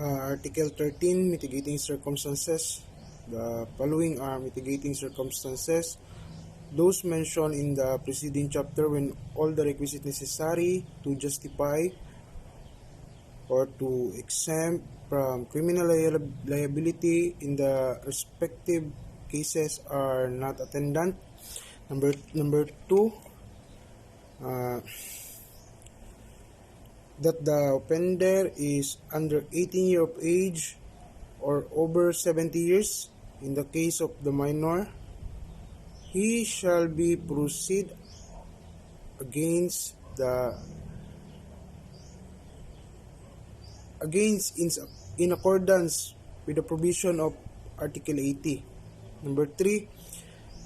Article 13, Mitigating Circumstances. The following are mitigating circumstances. Those mentioned in the preceding chapter when all the requisites necessary to justify or to exempt from criminal liability in the respective cases are not attendant. Number two, that the offender is under 18 years of age or over 70 years. In the case of the minor, he shall be proceed against in accordance with the provision of Article 80. Number 3,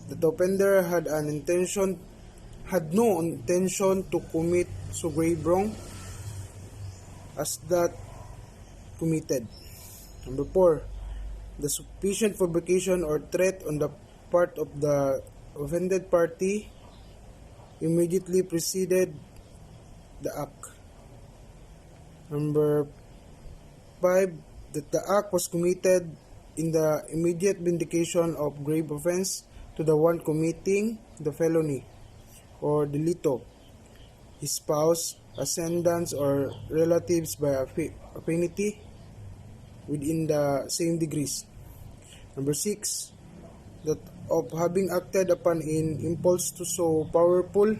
that the offender had no intention to commit so grave wrong as that committed. Number 4, the sufficient provocation or threat on the part of the offended party immediately preceded the act. Number 5, that the act was committed in the immediate vindication of grave offense to the one committing the felony or delito, his spouse, ascendants, or relatives by affinity within the same degrees. Number 6, that of having acted upon in impulse to so powerful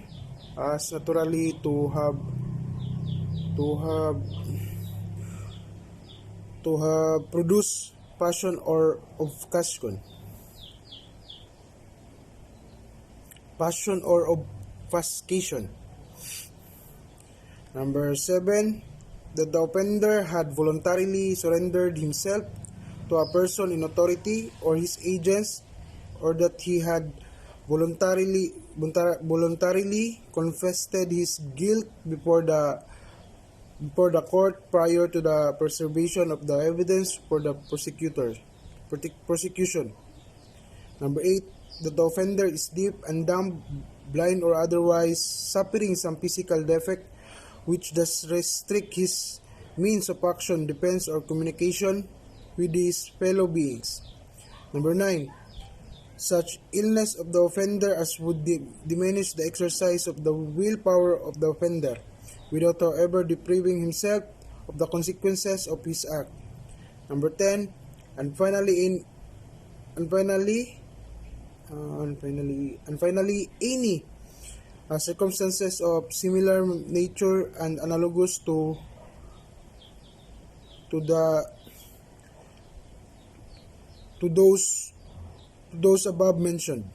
as naturally to have produced passion or obfuscation. Number 7, that the offender had voluntarily surrendered himself to a person in authority or his agents, or that he had voluntarily confessed his guilt before the court prior to the preservation of the evidence for the prosecution. Number 8, that the offender is deaf and dumb, blind, or otherwise suffering some physical defect which does restrict his means of action, defense, or communication with his fellow beings. Number 9, such illness of the offender as would diminish the exercise of the willpower of the offender, without however depriving himself of the consequences of his act. Number 10, and finally any circumstances of similar nature and analogous to those above mentioned.